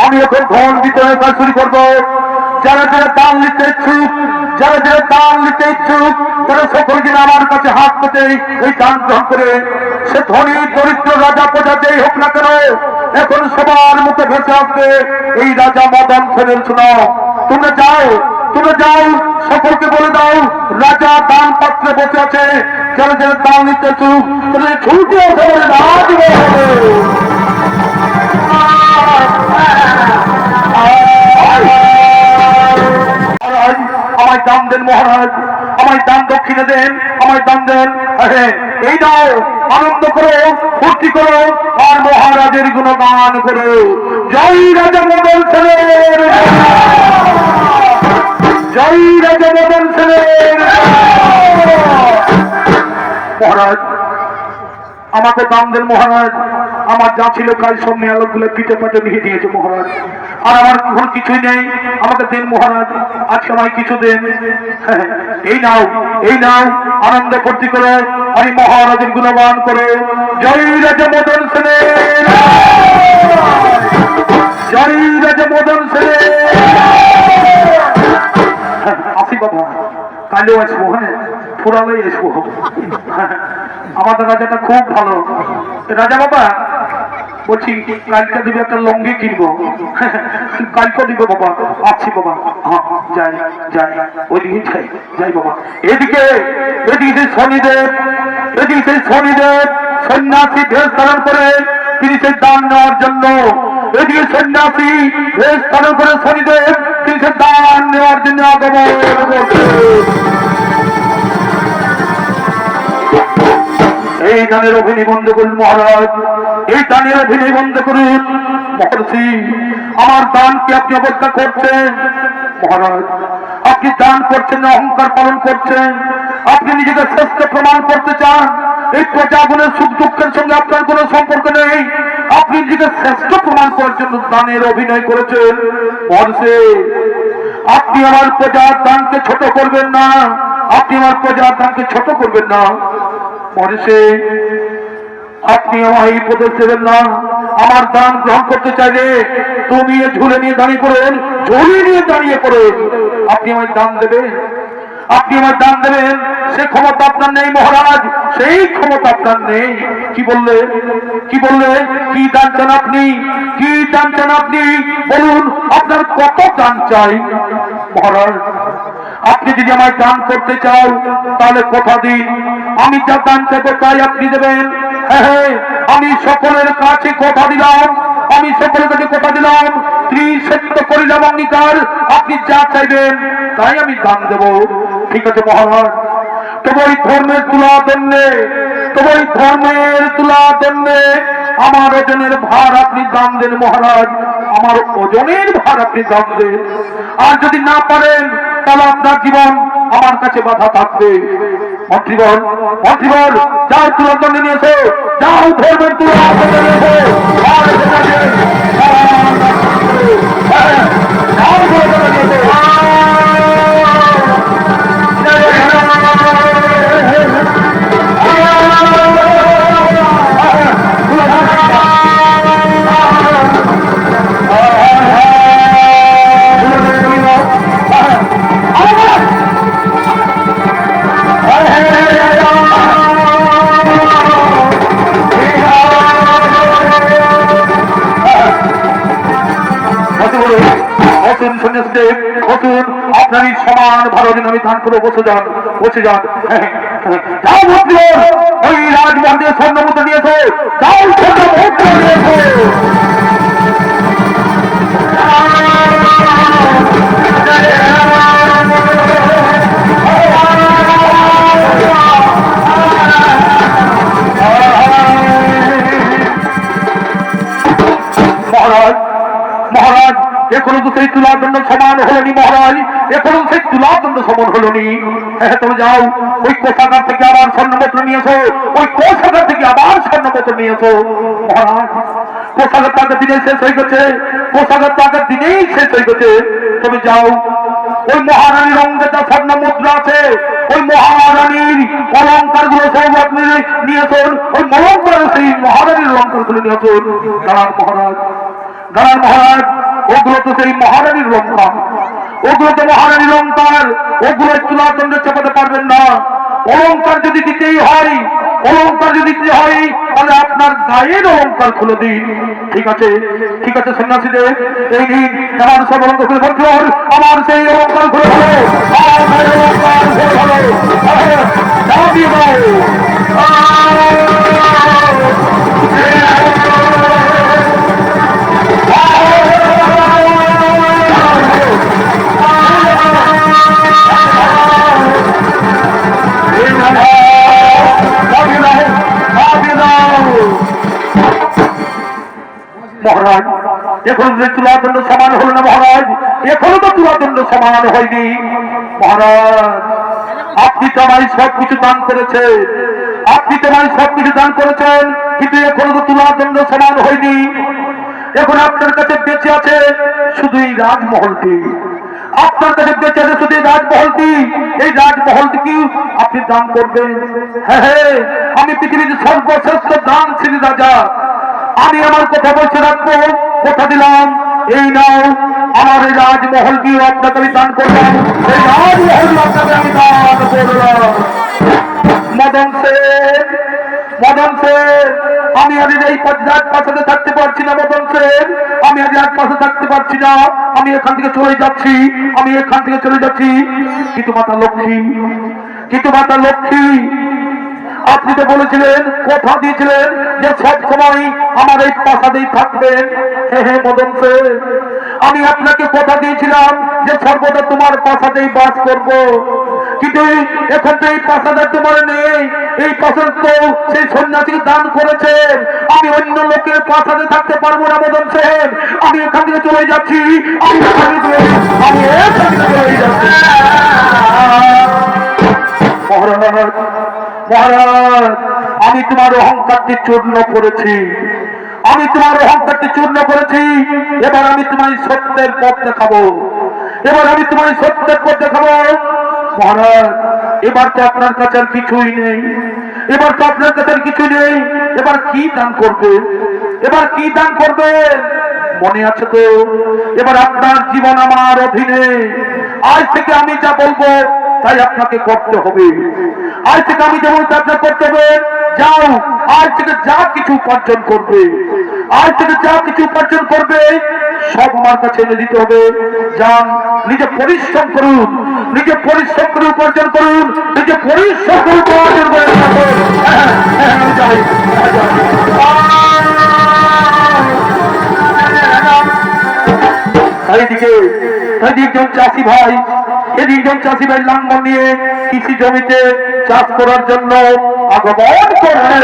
আমি এখন ধন বিতরণের কাজ শুরু করবো যারা যারা দান নিতে ইচ্ছুক যারা যারা দান নিতে ইচ্ছুক তারা সকলকে আমার কাছে হাত পেতে এই দান গ্রহণ করে সে ধনী দরিদ্র রাজা প্রজা যেই হোক না কেন এখন সবার মুখে ভেসে আসবে এই রাজা মদন সেনের শোনাও তোমরা যাও সকলকে বলে দাও রাজা দান পাত্রে বসে আছে যারা যারা দান নিতে ইচ্ছুক তাদের ছুটি আসে বলে না দিবে আমায় দাম দেন মহারাজ আমায় দান দক্ষিণে দেন, আমায় দান দেন। হ্যাঁ, এই দাও, আনন্দ করো, ফুর্তি করো, আর মহারাজের গুণগান করো। জয় রাজা মদন সেনের, জয় রাজা মদন সেনের। মহারাজ, আমাকে দাম দেন মহারাজ। আমার যা ছিল কাল সব মেয়ালগুলো পিঠে পাটে নিয়ে দিয়েছে মহারাজ, আর আমার এখন কিছুই নেই। আমাকে দেন মহারাজ, আজকে আমায় কিছু দেন। হ্যাঁ, এই নাও, এই নাও, আনন্দ ফুর্তি করে আর এই মহারাজের গুণগান করে। জয় রাজা মদন সেনের, জয় রাজা মদন সেনের। আসি বাবা, কালেও আসবো, হ্যাঁ ফুরালেই আসবো। আমাদের রাজাটা খুব ভালো। রাজা বাবা বলছি কালকে দিবে একটা লঙ্গি কিনবো। কালকে দিবে বাবা, আসছি বাবা। হ্যাঁ যাই যাই, ওইদিকে যাই যাই বাবা। এদিকে এদিকে সেই শনিদেব, এদিকে সেই শনিদেব সন্ন্যাসী বেশ ধারণ করে তিনি সেই দান নেওয়ার জন্য। এদিকে সন্ন্যাসী বেশ ধারণ করে শনিদেব তিনি সেই দান নেওয়ার জন্য আগমন। এই দানের অভিনয় বন্ধ করুন মহারাজ, এই দানের অভিনয় বন্ধ করুন। মহর্ষি, আমার দানকে আপনি অবজ্ঞা করছেন। মহারাজ, আপনি দান করছেন না অহংকার পালন করছেন। আপনি নিজেকে শ্রেষ্ঠ প্রমাণ করতে চান। এই প্রজাগুলোর সুখ দুঃখের সঙ্গে আপনার কোনো সম্পর্ক নেই। আপনি নিজেকে শ্রেষ্ঠ প্রমাণ করার জন্য দানের অভিনয় করেছেন। মহর্ষি, আপনি আমার প্রজার দানকে ছোট করবেন না, আপনি আমার প্রজার দানকে ছোট করবেন না। মহর্ষি, আপনি আমায় উপদেশ দেবেন না। আমার দান গ্রহণ করতে চাইলে তুমি ঝুলে নিয়ে দাঁড়িয়ে পড়েন, ঝুলে নিয়ে দাঁড়িয়ে পড়েন। আপনি আমায় দান দেবেন, আপনি আমায় দান দেবেন, সে ক্ষমতা আপনার নেই মহারাজ, সেই ক্ষমতা আপনার নেই। কি বললে, কি বললে, কি দান চান আপনি, কি দান চান আপনি বলুন, আপনার কত দান চাই? মহারাজ, আপনি যদি আমায় দান করতে চাও তাহলে কথা দিন, আমি যা দান চাইবো তাই আপনি দেবেন। হ্যাঁ হ্যাঁ, আমি সকলের কাছে কথা দিলাম, আমি সকলের কাছে কথা দিলাম, ত্রিসত্য করিলাম অঙ্গীকার, আপনি যা চাইবেন তাই আমি দান দেব। ঠিক আছে মহারাজ, তোমার ধর্মের তুলা দণ্ডে, তোমার ধর্মের তুলা দণ্ডে আমার ওজনের ভার আপনি দাম দেন মহারাজ, আমার ওজনের ভার আপনি দাম দেন। আর যদি না পারেন তাহলে আপনার জীবন আমার কাছে বাধা থাকবে। মন্ত্রীবর, মন্ত্রীবর, যাও তুলা দণ্ডে নিয়ে এসো, যাও ধর্মের তুলা দণ্ডে নিয়ে এসো। যাও তুলা দণ্ডে নিয়ে এসো। আপনার সমান ভারত আমি দান করে বসে যান, বসে যান। ওই রাজমহলে স্বর্ণমুদ্রা নিয়েছে, যাও স্বর্ণমুদ্রা নিয়েছে। মহারাজ, মহারাজ, এখনো তো সেই তুলাদণ্ড সমান হলনি মহারাজ, এখনো সেই তুলাদণ্ড সমান হলনি। হ্যাঁ, তুমি যাও, ওই কোষাগার থেকে আবার স্বর্ণপত্র নিয়েছো, ওই কোষাগার থেকে আবার স্বর্ণপত্র নিয়েছো। মহারাজ, কোষাগার তাদের দিনেই শেষ হয়ে গেছে, কোষাগার তাদের দিনেই শেষ হয়ে গেছে। তুমি যাও, ওই মহারানীর অঙ্গে যা স্বর্ণ মুদ্রা আছে, ওই মহারানীর অলঙ্কার গুলো সব আপনি নিয়েছেন, ওই অলঙ্কার সেই মহারানীর অলঙ্কার গুলো নিয়েছেন। দাঁড়ান মহারাজ, দাঁড়ান মহারাজ, ওগুলো তো সেই মহারানীর অলঙ্কার, ওগুলো তো মহারানীর অলঙ্কার, ওগুলো তুলাদণ্ডে চাপাতে পারবেন না। অলঙ্কার যদি দিতেই হয়, অলঙ্কার যদি দিতে হয় তাহলে আপনার গায়ের অলঙ্কার খুলে দিন। ঠিক আছে, ঠিক আছে সন্ন্যাসীদের, এই দিন আমার সব অলঙ্কার খুলে বলতে আমার সেই অলঙ্কার খুলে ভালো, আমার গায়ের অলঙ্কার খুলে ভালো, দাও দিয়ে দাও। এখন যে তুলাদণ্ড সমান হলো না মহারাজ, এখনো তো তুলাদণ্ড সমান হয়নি মহারাজ। আপনি তো আমায় সবকিছু দান করেছেন, আপনি তো আমায় সবকিছু দান করেছেন, কিন্তু এখনো তো তুলাদণ্ড সমান হয়নি। এখন আপনার কাছে বেঁচে আছে শুধু এই রাজমহলটি, আপনার কাছে বেঁচে আছে শুধু এই রাজমহলটি। এই রাজমহলটি কি আপনি দান করবেন? হ্যাঁ হ্যাঁ, আমি পৃথিবীর সর্বশ্রেষ্ঠ দানশীল রাজা, আমি আমার কথা বলতে রাখবো, কথা দিলাম। এই নাও আমার এই রাজমহলটিও আপনাকে আমি দান করলাম, এই রাজমহল আপনাকে আমি দান করলাম। মদন সেন, মদন সেন, আমি আজ এই রাজপ্রাসাদে থাকতে পারছি না মদন সেন, আমি আজ রাজপ্রাসাদে থাকতে পারছি না, আমি এখান থেকে চলে যাচ্ছি, আমি এখান থেকে চলে যাচ্ছি। কিন্তু মাতা লক্ষ্মী, কিন্তু মাতা লক্ষ্মী, আপনি তো বলেছিলেন, কথা দিয়েছিলেন যে সব সময় আমার এই প্রাসাদেই থাকবেন। হ্যাঁ হ্যাঁ মদন সেন, আমি আপনাকে কথা দিয়েছিলাম যে সর্বদা তোমার প্রাসাদেই বাস করব, কিন্তু এখন তো এই প্রাসাদে তোমার নেই, এই প্রাসাদ তো সেই সন্ন্যাসীকে দান করেছেন। আমি অন্য লোকের প্রাসাদে থাকতে পারবো না মদন সেন, আমি এখান থেকে চলে যাচ্ছি, আমি এখান থেকে চলে যাচ্ছি। মহারাজ, মহারাজ, আমি তোমার অহংকারকে চূর্ণ করেছি, আমি তোমার অহংকারকে চূর্ণ করেছি। এবার আমি তোমায় সত্যের পথ দেখাবো, এবার আমি তোমায় সত্যের পথ দেখাবো। মহারাজ, এবার তো আপনার কাছে আর কিছুই নেই, এবার তো আপনার কাছে আর কিছু নেই, এবার কি দান করবে, এবার কি দান করবে? মনে আছে তো, এবার আপনার জীবন আমার অধীনে, আজ থেকে আমি যা বলবো তাই আপনাকে করতে হবে, আজ থেকে আমি যেমন আপনার করতে হবে। যাও, আজ থেকে যা কিছু উপার্জন করবে, আজ থেকে যা কিছু উপার্জন করবে সব আমার কাছে এনে দিতে হবে। যান, নিজে পরিশ্রম করুন, নিজে পরিশ্রম করে উপার্জন করুন, নিজে পরিশ্রম করে উপার্জন করে এইদিকে একজন চাষি ভাই, এদিকজন চাষি ভাই লাঙ্গল নিয়ে কৃষি জমিতে চাষ করার জন্য আগমন করছে।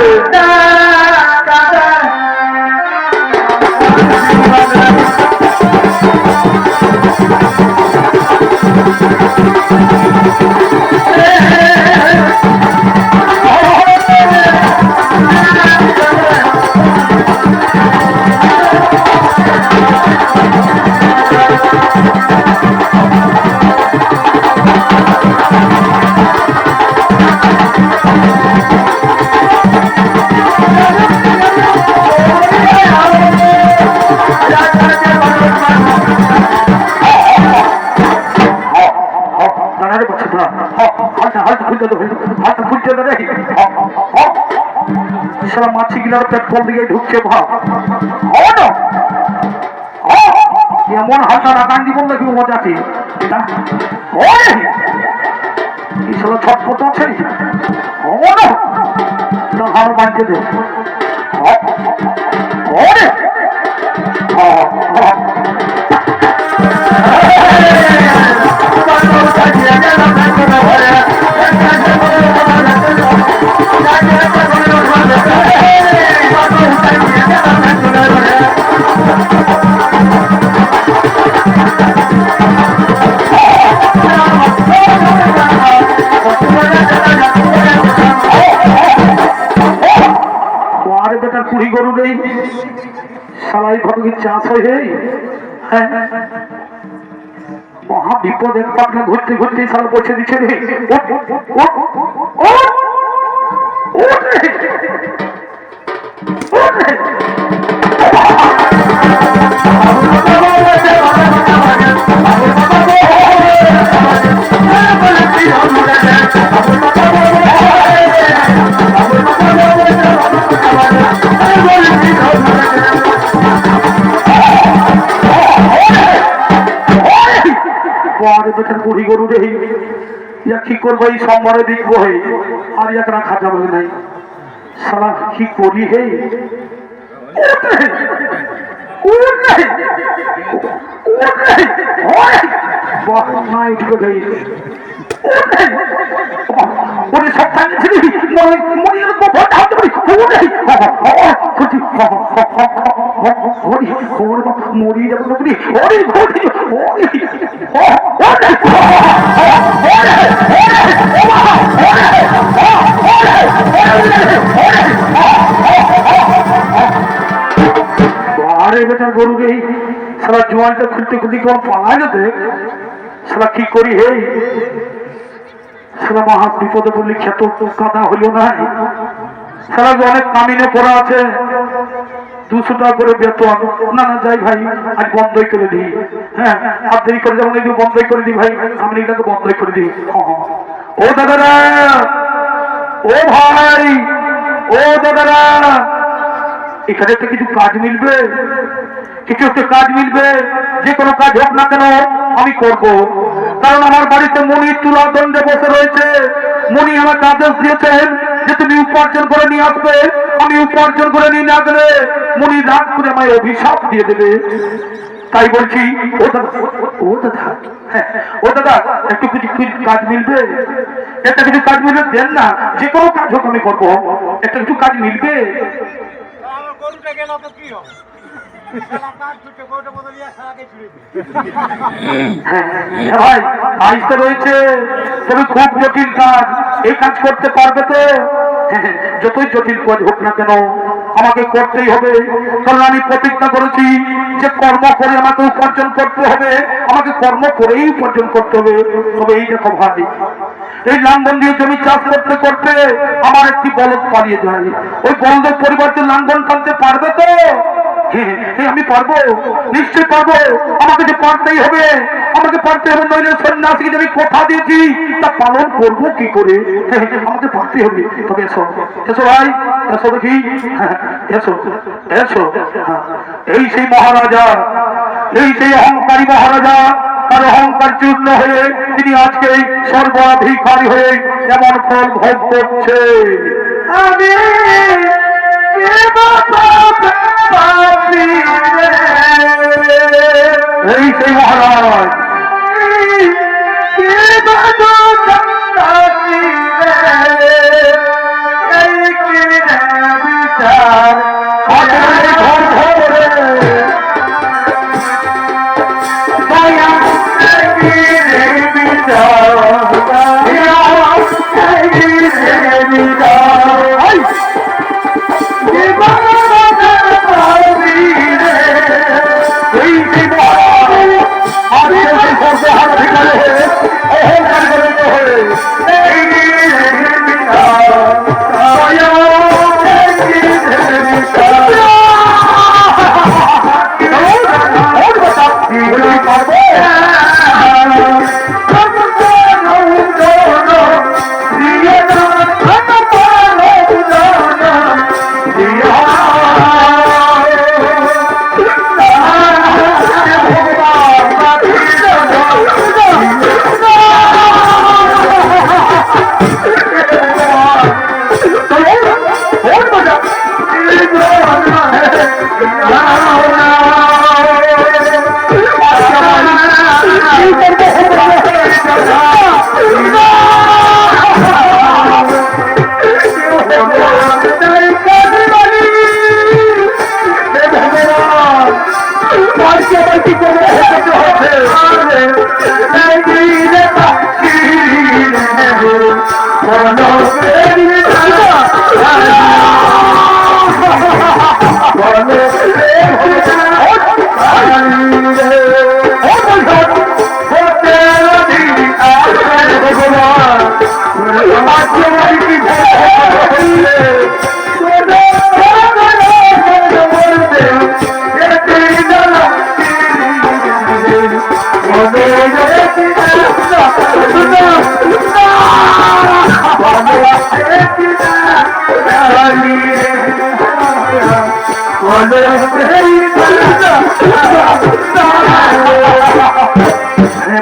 মাছি গিলার পেট্রোল দিকে ঢুকছে ভাব, এমন হাসা রাগান জীবন দেখি মজা আছে। ছটপট আছে ভালো বাঁধতে দে। কুড়ি গরু নেই সালাই ঘটকে চাষ হয়ে, হ্যাঁ মহা বিপদ। এক পাটনা ঘুরতে ঘুরতে সাল পৌঁছে দিচ্ছে রে। বুড়ি গরু রে, কি করবো এই সম্মানে দেখবো হে, আর এক রাখা যাবে নাই। সালা কি করি হে, সপ্তাহে মরিয়ে যাবো বুড়ি ওরে আরে বেটার গরু রে সারা জোয়ানটা খুলতে খুলতে কেমন পালায় না দেখ সারা কি করি হে সারা মহা বিপদে বললি ক্ষেত কাদা হইল না সারা অনেক কামিনে পড়া আছে 200 টাকা করে বেতন না না যাই ভাই আজ বন্ধই করে দিই হ্যাঁ আর দেরি করে যাবো না বন্ধই করে দিই ভাই কামিনিটাকে বন্ধই করে দিই ও দাদারা ও ভাই ও দাদারা এখানে তো কিছু কাজ মিলবে কিছু একটা কাজ মিলবে যে কোনো কাজ হোক না কেন আমি করব কারণ আমার বাড়িতে মনি তুলা দণ্ডে বসে রয়েছে মনি আমাকে আদেশ দিয়েছেন যে তুমি উপার্জন করে নিয়ে আসবে আমি উপার্জন করে নিয়ে না গেলে মনি রাগ করে আমায় অভিশাপ দিয়ে দেবে তাই বলছি ও দাদা হ্যাঁ ও দাদা একটু কিছু কাজ মিলবে একটা কিছু কাজ মিলবে দেন না যে কোনো কাজ হোক আমি করবো একটা কিছু কাজ মিলবে ভাই আইসতে রয়েছে তবে খুব জটিল কাজ এই কাজ করতে পারবে তো যতই জটিল কাজ হোক না কেন আমাকে করতেই হবে কারণ আমি প্রতিজ্ঞা করেছি যে কর্ম করে আমাকে উপার্জন করতে হবে আমাকে কর্ম করেই উপার্জন করতে হবে তবে এই দেখো ভাই এই লাঙ্গল দিয়ে জমি চাষ করতে করতে আমার একটি বলদ পালিয়ে যায় ওই বলদের পরিবর্তে লাঙ্গল টানতে পারবে তো আমি পারবো নিশ্চয় পারবো আমাকে যে পারতেই হবে নইলে সন্ন্যাসীকে যে আমি কথা দিয়েছি তা পালন করবো কি করে আমাকে পারতেই হবে তবে এসো এসো ভাই এসো দেখি এসো এসো এই সেই মহারাজা এই সেই অহংকারী মহারাজা তার অহংকার চূর্ণ হয়ে তিনি আজকে সর্বাধিকারী হয়ে এমন ফল ভোগ করছে আমি এই সেই মহারাজ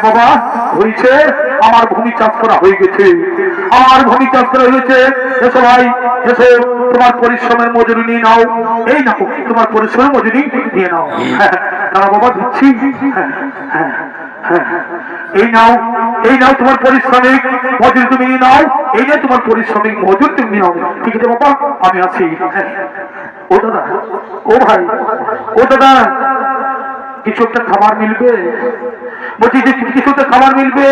বাবা হয়েছে আমার ভূমি চাষ করা হয়ে গেছে আমার ভূমি চাষ করা হয়েছে এসো ভাই এসো তোমার পরিশ্রমের মজুরি নিয়ে নাও এই না তোমার পরিশ্রমের মজুরি নিয়ে নাও তারা বাবা দিচ্ছি এই নাও তোমার পরিশ্রমিক মজুরি তুমি নিয়ে নাও এই নিয়ে তোমার পরিশ্রমিক মজুরি তুমি নাও ঠিক আছে বাবা আমি আছি ও দাদা, ও ভাই, ও দাদা, কিছু একটা খাবার মিলবে? বলছি যে কিছু একটা খাবার মিলবে?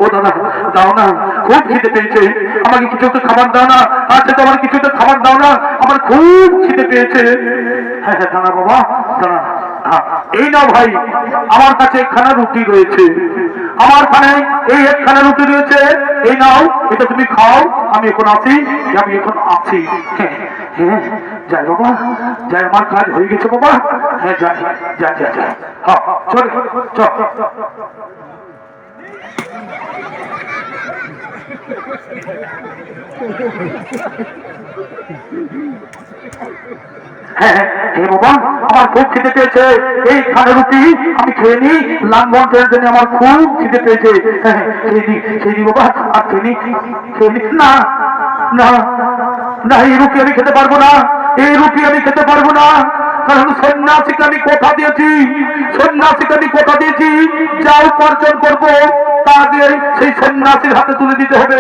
ও দাদা, দাও না, খুব খিদে পেয়েছে, আমাকে কিছু একটা খাবার দাও না। আচ্ছা, তো আমার কিছু একটা খাবার দাও না, আমার খুব খিদে পেয়েছে। হ্যাঁ হ্যাঁ, দাঁড়া বাবা, দাঁড়া। এই নাও ভাই, আমার কাছে একখানা রুটি রয়েছে, আমার খানে এই একখানা রুটি রয়েছে, এই নাও, এটা তুমি খাও। আমি এখন আছি, আমি এখন আছি। হ্যাঁ হ্যাঁ, যাই বাবা, যাই, আমার কাজ হয়ে গেছে বাবা। হ্যাঁ, যাই যাই যাই যাই। হ্যাঁ, চল চল। হ্যাঁ হ্যাঁ বাবা, আমার খুব খিদে পেয়েছে, এই খানে রুটি আমি খেয়ে নি, লালমন্ত্রের জন্য আমার খুব খিদে পেয়েছে। হ্যাঁ, খেয়ে নি বাবা, আর খেয়ে নি। না না না, এই রুটি আমি খেতে পারবো না, এই রুটি আমি খেতে পারবো না। কারণ সন্ন্যাসীকে আমি কথা দিয়েছি, সন্ন্যাসীকে আমি কথা দিয়েছি, যা উপার্জন করবো তা দিয়ে সেই সন্ন্যাসীর হাতে তুলে দিতে হবে।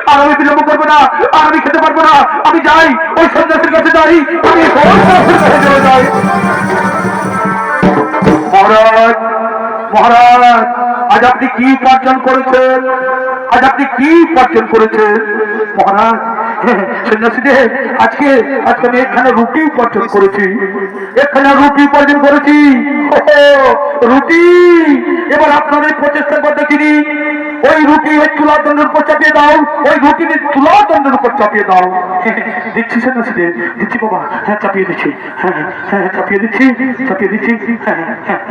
আর আমি বিলম্ব করবো না, আর আমি খেতে পারবো না। আমি যাই, ওই সন্ন্যাসীর কাছে যাই, আমি সন্ন্যাসীর কাছে চলে যাই। মহারাজ, মহারাজ, আজ আপনি কি উপার্জন করেছেন? আজ আপনি কি উপার্জন করেছেন মহারাজ? সন্ন্যাসীদের, আজকে আজকে আমি এখানে রুটি উপার্জন করেছি, এখানে রুটি উপার্জন করেছি। রুটি, এবার আপনাদের প্রচেষ্টা করতে চিনি, ওই রুটি ওই তুলা দণ্ডের উপর চাপিয়ে দাও, ওই রুটি তুলা দণ্ডের উপর চাপিয়ে দাও। দিচ্ছি সন্ন্যাসীদের, দিচ্ছি বাবা, হ্যাঁ চাপিয়ে দিচ্ছি, হ্যাঁ হ্যাঁ চাপিয়ে দিচ্ছি, চাপিয়ে দিচ্ছি। হ্যাঁ হ্যাঁ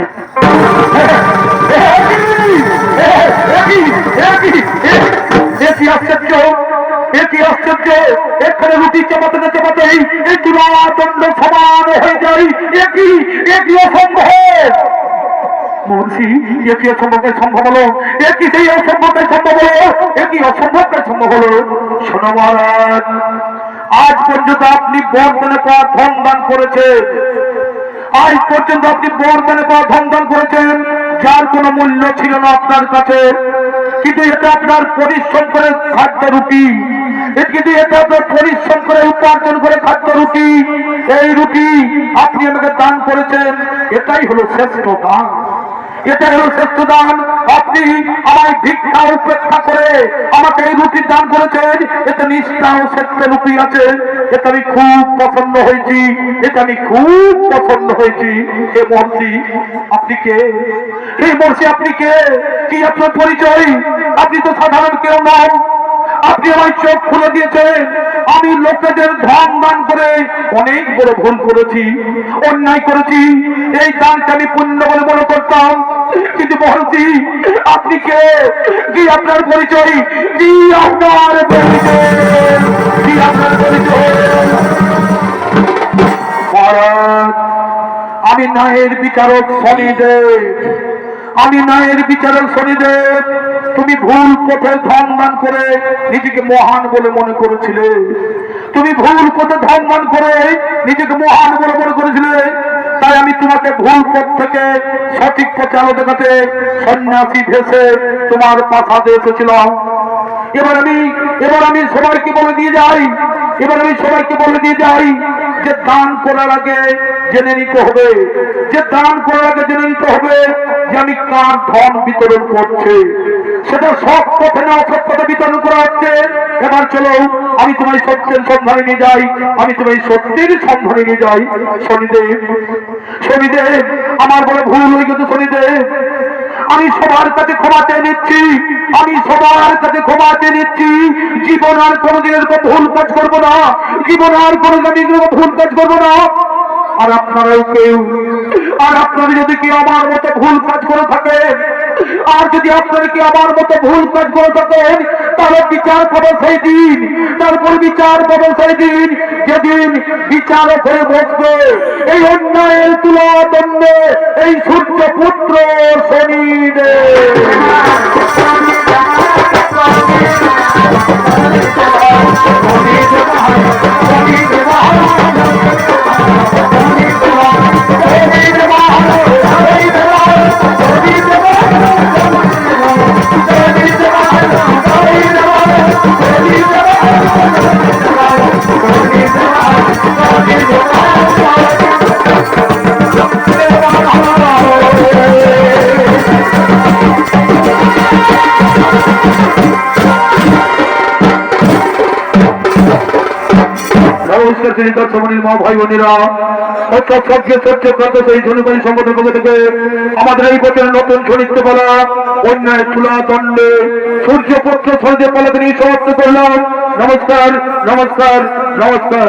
আশ্চর্য, এটি আশ্চর্য, এখানে রুটি চাপাতে না চাপাতেই এই তুলা দণ্ড সমান হয়ে যায়। একই অসম্ভব মহর্ষি, একই অসম্ভবটাই সম্ভব হলো, একই সেই অসম্ভবটাই সম্ভব হলো, একই অসম্ভবটাই সম্ভব হলো। শোনো মহারাজ, আজ পর্যন্ত আপনি বরদানে পাওয়া ধন দান করেছেন, আজ পর্যন্ত আপনি বরদানে পাওয়া ধন দান করেছেন, যার কোনো মূল্য ছিল না আপনার কাছে। কিন্তু এটা আপনার পরিশ্রম করে খাদ্য রুটি, কিন্তু এটা আপনার পরিশ্রম করে উপার্জন করে খাদ্য রুটি। এই রুটি আপনি আমাকে দান করেছেন, এটাই হলো শ্রেষ্ঠ দান, এটাই হলো শ্রেষ্ঠ দান। আপনি আমায় ভিক্ষা উপেক্ষা করে আমাকে এই রুটি দান করেছেন, এতে নিষ্ঠা ও শ্রেষ্ঠ রুটি আছে, এটা আমি খুব পছন্দ হয়েছি, এটা আমি খুব পছন্দ হয়েছি। হে মহর্ষি, আপনি কে? হে মহর্ষি, আপনি কে? কি আপনার পরিচয়? আপনি তো সাধারণ কেউ নন, আপনি আমায় চোখ খুলে দিয়েছেন। আমি লোকেদের ধন দান করে অনেক বড় ভুল করেছি, অন্যায় করেছি, এই দানকে আমি পুণ্য বলে মনে করতাম। কিন্তু মহর্ষি, আপনি কে? কি আপনার পরিচয়? কি আপনার পরিচয়? কি আপনার পরিচয়? মহারাজ, আমি ন্যায়ের বিচারক শনিদেব, আমি ন্যায়ের বিচারক শনিদেব। তুমি ভুল পথে ধন দান করে নিজেকে মহান বলে মনে করেছিলে, তুমি ভুল পথে ধন দান করে নিজেকে মহান বলে মনে করেছিলে, তাই আমি তোমাকে ভুল পথ থেকে সঠিক পথে আলো দেখাতে সন্ন্যাসী ভেসে তোমার পাশাতে এসেছিলাম। এবার আমি সবাইকে বলে দিয়ে যাই, এবার আমি সবাইকে বলে দিয়ে যাই যে দান করার আগে জেনে নিতে হবে, যে দান করার আগে জেনে নিতে হবে যে আমি কার ধন বিতরণ করছি। সেটা সব পথে না অসৎ পথে বিতরণ করা হচ্ছে। এবার চলো, আমি তোমায় সত্যের সন্ধানে নিয়ে যাই, আমি তোমায় সত্যের সন্ধানে নিয়ে যাই। শনিদেব, শনিদেব, আমার বলে ভুল হয়ে গেছে শনিদেব, আমি সবার কাছে ক্ষমা চেয়ে নিচ্ছি, আমি সবার কাছে ক্ষমা চেয়ে নিচ্ছি। জীবন আর কোনোদিনের ভুল কাজ করবো না, জীবন আর কোনোদিনের ভুল কাজ করবো না। আর আপনারাও কেউ, আর আপনারা যদি কি আমার মতো ভুল কাজ করে থাকেন, আর যদি আপনারা কি আমার মতো ভুল কাজ করে থাকেন, তাহলে বিচার পাবে সেই দিন, তারপর বিচার পাবে সেই দিন যেদিন বিচারক হয়ে বসবে এই অন্যায়ের তুলা দণ্ডে এই সূর্য পুত্র শনিদেব। নমস্কার শ্রী দর্শমণির মা ভাই বোনেরা, অর্থাৎ সবচেয়ে সত্যকান্ত সেই ধনুবাড়ি সংগঠনের পক্ষ থেকে আমাদের এই বছরের নতুন চরিত্র বলা অন্যায় তুলা দণ্ডে সূর্যপুত্র সন্ধ্যে পালাতে নিয়ে সমাপ্ত করলাম। নমস্কার, নমস্কার, নমস্কার।